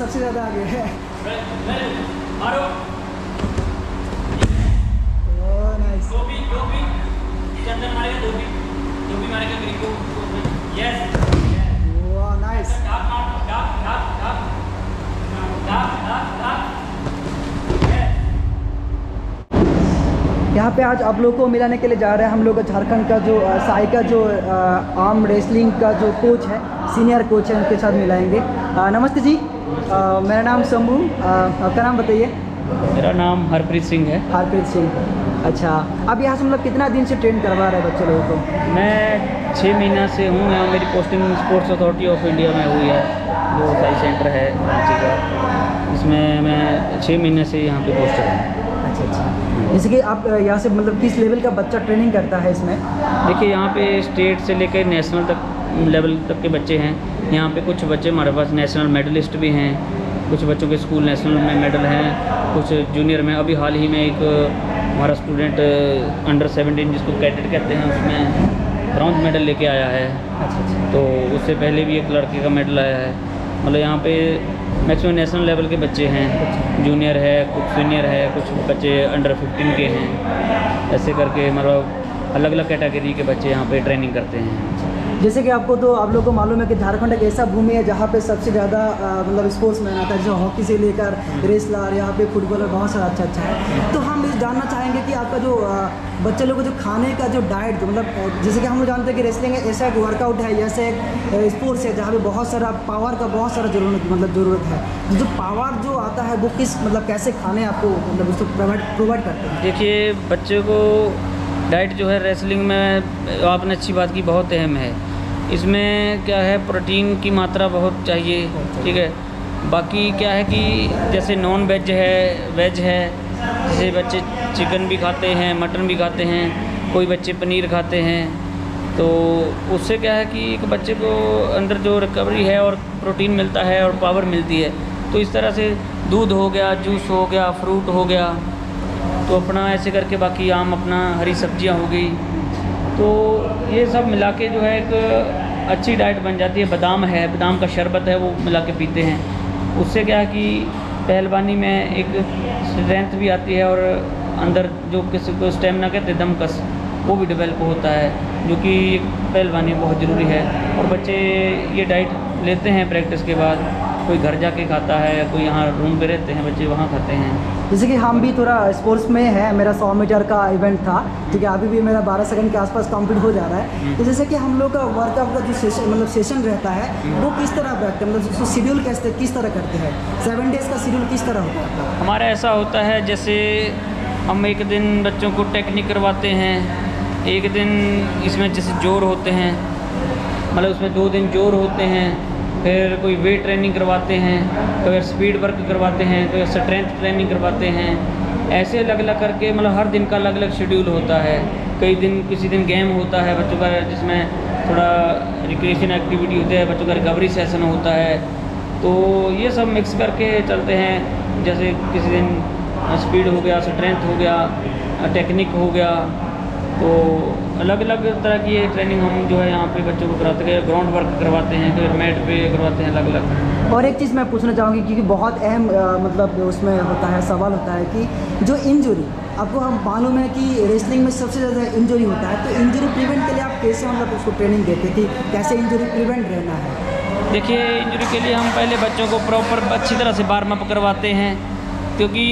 सबसे ज़्यादा आगे है। नाइस। वाह नाइस। यहाँ पे आज आप लोगों को मिलाने के लिए जा रहे हैं हम लोग झारखंड का जो साई का जो आर्म रेसलिंग का जो कोच है, सीनियर कोच है, उनके साथ मिलाएंगे। नमस्ते जी, मेरा नाम शंभू, आपका नाम बताइए। मेरा नाम हरप्रीत सिंह है। हरप्रीत सिंह, अच्छा। अब यहाँ से मतलब कितना दिन से ट्रेन करवा रहे हैं बच्चे लोगों को? मैं 6 महीना से हूँ यहाँ। मेरी posting sports authority of India में हुई है, जो साई सेंटर है रांची का। इसमें मैं 6 महीने से यहाँ पे पोस्टर हूँ। अच्छा अच्छा। जैसे कि आप यहाँ से मतलब किस लेवल का बच्चा ट्रेनिंग करता है इसमें? देखिए, यहाँ पे स्टेट से लेकर नेशनल तक लेवल तक के बच्चे हैं। यहाँ पे कुछ बच्चे हमारे पास नेशनल मेडलिस्ट भी हैं, कुछ बच्चों के स्कूल नेशनल में मेडल हैं, कुछ जूनियर में। अभी हाल ही में एक हमारा स्टूडेंट अंडर 17 जिसको कैडेट कहते हैं, उसमें ब्रॉन्ज मेडल लेके आया है। अच्छा। तो उससे पहले भी एक लड़के का मेडल आया है। मतलब यहाँ पे मैक्सिमम नेशनल लेवल के बच्चे हैं, जूनियर है, कुछ सीनियर है, कुछ बच्चे अंडर 15 के हैं। ऐसे करके मतलब अलग अलग कैटेगरी के बच्चे यहाँ पे ट्रेनिंग करते हैं। जैसे कि आपको तो आप लोगों को मालूम है कि झारखंड एक ऐसा भूमि है जहाँ पे सबसे ज़्यादा मतलब स्पोर्ट्स मैन आता है, जैसे हॉकी से लेकर रेसलर, यहाँ पे फुटबॉलर बहुत सारा अच्छा है। तो हम ये जानना चाहेंगे कि आपका जो बच्चे लोगों को जो खाने का जो डाइट, जो मतलब जैसे कि हम लोग जानते हैं कि रेसलिंग ऐसा एक वर्कआउट है, ऐसे एक स्पोर्ट्स है जहाँ पे बहुत सारा पावर का बहुत सारा ज़रूरत है। जो पावर जो आता है वो किस मतलब कैसे खाने आपको मतलब उसको प्रोवाइड करते हैं? देखिए, बच्चे को डाइट जो है रेसलिंग में आपने अच्छी बात की, बहुत अहम है। इसमें क्या है, प्रोटीन की मात्रा बहुत चाहिए, ठीक है। बाकी क्या है कि जैसे नॉन वेज है, वेज है, जैसे बच्चे चिकन भी खाते हैं, मटन भी खाते हैं, कोई बच्चे पनीर खाते हैं। तो उससे क्या है कि एक बच्चे को अंदर जो रिकवरी है और प्रोटीन मिलता है और पावर मिलती है। तो इस तरह से दूध हो गया, जूस हो गया, फ्रूट हो गया, तो अपना ऐसे करके बाकी आम, अपना हरी सब्जियां हो गई, तो ये सब मिला के जो है एक अच्छी डाइट बन जाती है। बादाम है, बादाम का शरबत है, वो मिला के पीते हैं। उससे क्या है कि पहलवानी में एक स्ट्रेंथ भी आती है और अंदर जो किसी को स्टेमिना कहते हैं, दमकस, वो भी डेवलप होता है, जो कि पहलवानी बहुत ज़रूरी है। और बच्चे ये डाइट लेते हैं प्रैक्टिस के बाद। कोई घर जाके खाता है, कोई यहाँ रूम पे रहते हैं बच्चे, वहाँ खाते हैं। जैसे कि हम भी थोड़ा स्पोर्ट्स में है, मेरा 100 मीटर का इवेंट था, ठीक है, अभी भी मेरा 12 सेकंड के आसपास कंप्लीट हो जा रहा है। तो जैसे कि हम लोग का वर्कआउट का जो सेशन रहता है वो किस तरह रखते हैं, मतलब उसको शेड्यूल किस तरह करते हैं? 7 डेज़ का शेड्यूल किस तरह होता है? हमारा ऐसा होता है, जैसे हम एक दिन बच्चों को टेक्निक करवाते हैं, एक दिन इसमें जैसे जोर होते हैं, मतलब उसमें 2 दिन जोर होते हैं, फिर कोई वेट ट्रेनिंग करवाते हैं, कोई स्पीड वर्क करवाते हैं, कोई स्ट्रेंथ ट्रेनिंग करवाते हैं। ऐसे अलग अलग करके मतलब हर दिन का अलग अलग शेड्यूल होता है। कई दिन किसी दिन गेम होता है बच्चों का, जिसमें थोड़ा रिक्रिएशन एक्टिविटी होती है, बच्चों का रिकवरी सेशन होता है। तो ये सब मिक्स करके चलते हैं। जैसे किसी दिन स्पीड हो गया, स्ट्रेंथ हो गया, टेक्निक हो गया, तो अलग अलग तरह की ये ट्रेनिंग हम जो है यहाँ पे बच्चों को कराते हैं। ग्राउंड वर्क करवाते हैं, फिर मैट पे करवाते हैं अलग अलग। और एक चीज़ मैं पूछना चाहूँगी, क्योंकि बहुत अहम मतलब उसमें होता है, सवाल होता है कि जो इंजरी, आपको हम मालूम है कि रेसलिंग में सबसे ज़्यादा इंजरी होता है, तो इंजरी प्रिवेंट के लिए आप कैसे मतलब उसको ट्रेनिंग देते हैं कि कैसे इंजरी प्रिवेंट रहना है? देखिए, इंजरी के लिए हम पहले बच्चों को प्रॉपर अच्छी तरह से वार्म अप करवाते हैं, क्योंकि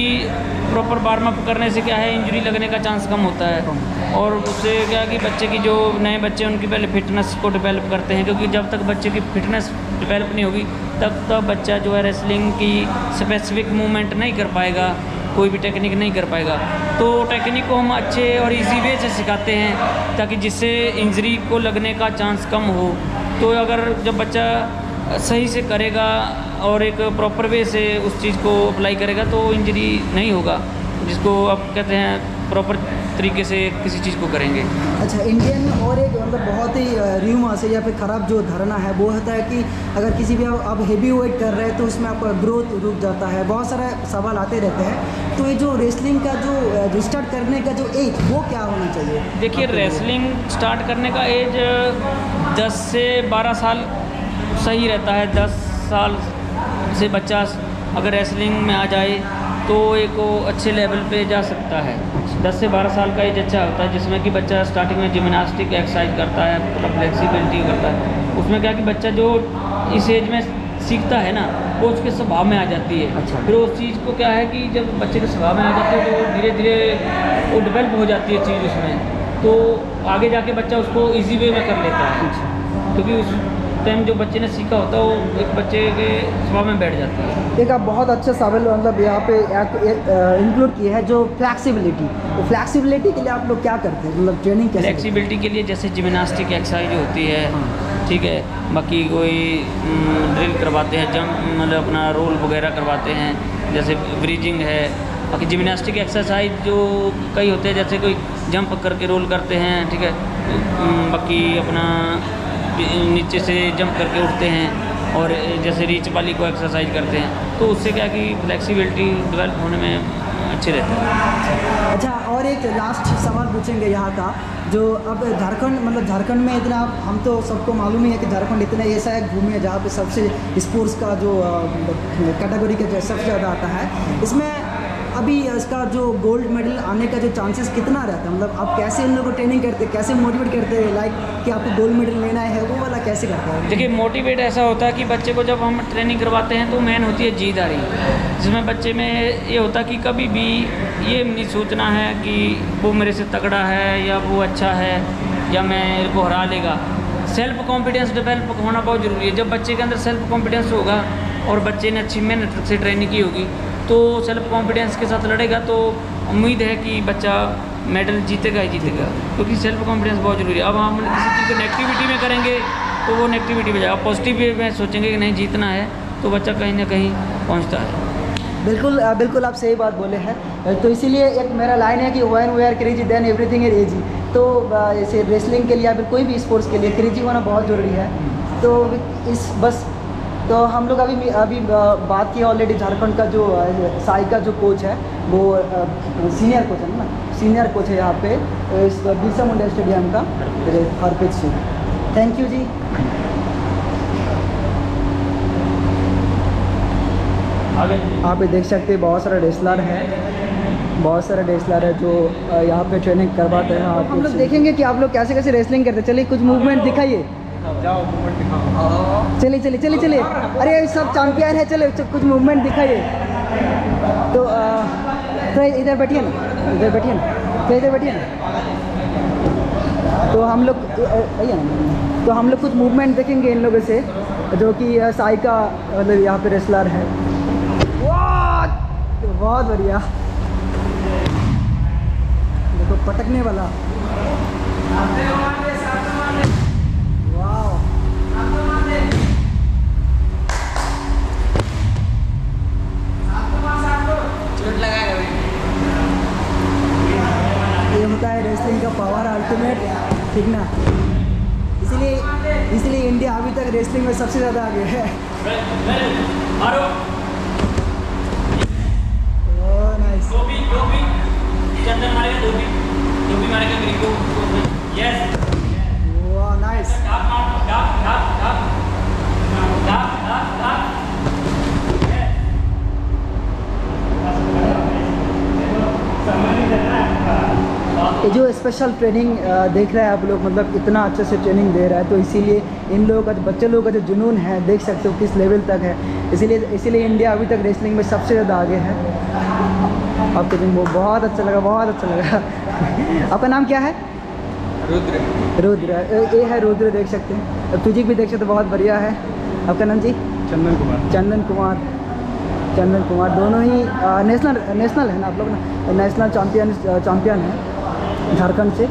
प्रॉपर वार्म अप करने से क्या है, इंजरी लगने का चांस कम होता है। और उससे क्या कि बच्चे की जो नए बच्चे उनकी पहले फिटनेस को डेवलप करते हैं, क्योंकि जब तक बच्चे की फिटनेस डेवलप नहीं होगी तब तक बच्चा जो है रेसलिंग की स्पेसिफिक मूवमेंट नहीं कर पाएगा, कोई भी टेक्निक नहीं कर पाएगा। तो टेक्निक को हम अच्छे और इजी वे से सिखाते हैं, ताकि जिससे इंजरी को लगने का चांस कम हो। तो अगर जब बच्चा सही से करेगा और एक प्रॉपर वे से उस चीज़ को अप्लाई करेगा तो इंजरी नहीं होगा, जिसको आप कहते हैं प्रॉपर तरीके से किसी चीज़ को करेंगे। अच्छा, इंडियन में और एक मतलब बहुत ही र्यूमर्स है या फिर ख़राब जो धारणा है वो होता है कि अगर किसी भी आप हेवी वेट कर रहे हैं तो उसमें आपका ग्रोथ रुक जाता है। बहुत सारे सवाल आते रहते हैं, तो ये जो रेसलिंग का जो स्टार्ट करने का जो एज वो क्या होना चाहिए? देखिए, रेसलिंग स्टार्ट करने का एज 10 से 12 साल सही रहता है। 10 साल से बच्चा अगर रेसलिंग में आ जाए तो एक वो अच्छे लेवल पे जा सकता है। 10 से 12 साल का एज अच्छा होता है, जिसमें कि बच्चा स्टार्टिंग में जिम्नास्टिक एक्सरसाइज करता है, पूरा फ्लेक्सिबिलिटी करता है। उसमें क्या कि बच्चा जो इस एज में सीखता है ना, वो उसके स्वभाव में आ जाती है। अच्छा। फिर उस चीज़ को क्या है कि जब बच्चे के स्वभाव में आ जाती है तो धीरे धीरे वो डेवलप हो जाती है चीज़ उसमें, तो आगे जाके बच्चा उसको इजी वे में कर लेता है, क्योंकि उस टाइम जो बच्चे ने सीखा होता है वो एक बच्चे के स्वभाव में बैठ जाता है। एक आप बहुत अच्छे सवाल मतलब यहाँ पे इंक्लूड किए हैं, जो फ्लैक्सिबिलिटी, तो फ्लैक्सिबिलिटी के लिए आप लोग क्या करते हैं, मतलब ट्रेनिंग कैसे? फ्लैक्सिबिलिटी के लिए जैसे जिम्नास्टिक एक्सरसाइज होती है, ठीक है, बाकी कोई ड्रिल करवाते हैं, जंप मतलब अपना रोल वगैरह करवाते हैं, जैसे ब्रीजिंग है। बाकी जिम्नास्टिक एक्सरसाइज जो कई होते हैं, जैसे कोई जंप करके रोल करते हैं, ठीक है, बाकी अपना नीचे से जंप करके उठते हैं, और जैसे रीच वाली को एक्सरसाइज करते हैं, तो उससे क्या कि फ्लेक्सिबिलिटी डेवलप होने में अच्छे रहते हैं। अच्छा, और एक लास्ट सवाल पूछेंगे यहाँ का, जो अब झारखंड मतलब झारखंड में इतना, हम तो सबको मालूम ही है कि झारखंड इतना ऐसा एक भूमि है जहाँ पे सबसे स्पोर्ट्स का जो कैटेगरी का सबसे ज़्यादा आता है, इसमें अभी इसका जो गोल्ड मेडल आने का जो चांसेस कितना रहता है, मतलब आप कैसे इन लोगों को ट्रेनिंग करते हैं, कैसे मोटिवेट करते हैं, लाइक कि आपको गोल्ड मेडल लेना है, वो वाला कैसे करते हैं? देखिए, मोटिवेट ऐसा होता है कि बच्चे को जब हम ट्रेनिंग करवाते हैं तो मेन होती है जीतदारी, जिसमें बच्चे में ये होता है कि कभी भी ये नहीं सोचना है कि वो मेरे से तगड़ा है या वो अच्छा है या मेरे को हरा लेगा। सेल्फ कॉन्फिडेंस डेवलप होना बहुत ज़रूरी है। जब बच्चे के अंदर सेल्फ कॉन्फिडेंस होगा और बच्चे ने अच्छी मेहनत से ट्रेनिंग की होगी, तो सेल्फ कॉन्फिडेंस के साथ लड़ेगा, तो उम्मीद है कि बच्चा मेडल जीतेगा ही जीतेगा, क्योंकि सेल्फ कॉन्फिडेंस बहुत ज़रूरी है। अब हम किसी चीज़ को नेगेटिविटी में करेंगे तो वो नेगेटिविटी में जाएगा, पॉजिटिव वे में सोचेंगे कि नहीं जीतना है, तो बच्चा कहीं ना कहीं पहुंचता है। बिल्कुल बिल्कुल आप सही बात बोले हैं। तो इसीलिए एक मेरा लाइन है कि when we are crazy then everything is easy. तो जैसे रेसलिंग के लिए या फिर कोई भी स्पोर्ट्स के लिए क्रेजी होना बहुत ज़रूरी है। तो इस बस तो हम लोग अभी बात की ऑलरेडी, झारखंड का जो साई का जो कोच है वो सीनियर कोच है ना, सीनियर कोच है यहाँ पे इस बिरसा मुंडा स्टेडियम का, हरप्रीत सिंह। थैंक यू जी। आप ये देख सकते हैं बहुत सारा रेसलर है, बहुत सारा रेसलर है जो यहाँ पे ट्रेनिंग करवाते हैं। आप हम लोग देखेंगे कि आप लोग कैसे कैसे रेसलिंग करते हैं। चलिए कुछ मूवमेंट दिखाइए, चलिए चलिए चलिए चलिए, अरे सब चैंपियन है, चलो कुछ मूवमेंट दिखाइए। तो इधर बैठिए ना, इधर बैठिए ना, तो इधर बैठिए ना। तो हम लोग आइए ना, तो हम लोग कुछ मूवमेंट देखेंगे इन लोगों से, जो कि साई का मतलब यहाँ पे रेसलर है। बहुत बढ़िया, देखो पटकने वाला, वाह। चोट लगाएगा, ये होता है रेसलिंग का पावर अल्टीमेट, ठीक ना। इसलिए इंडिया अभी तक रेसलिंग में सबसे ज़्यादा आगे है। चंदन मारेगा, दो भी मारेगा, मेरे को यस, वाह नाइस। ये जो स्पेशल ट्रेनिंग देख रहे हैं आप लोग, मतलब इतना अच्छे से ट्रेनिंग दे रहा है, तो इसीलिए इन लोगों का, बच्चे लोगों का जो जुनून है, देख सकते हो किस लेवल तक है। इसीलिए इंडिया अभी तक रेसलिंग में सबसे ज़्यादा आगे है। आपको दिन वो बहुत अच्छा लगा, बहुत अच्छा लगा। आपका नाम क्या है? रुद्र। ये है रुद्र, देख सकते हैं, फिजिक भी देख सकते हैं, बहुत बढ़िया है। आपका नाम जी? चंदन कुमार, दोनों ही नेशनल है ना आप लोग ना, नेशनल चैम्पियन है झारखंड से।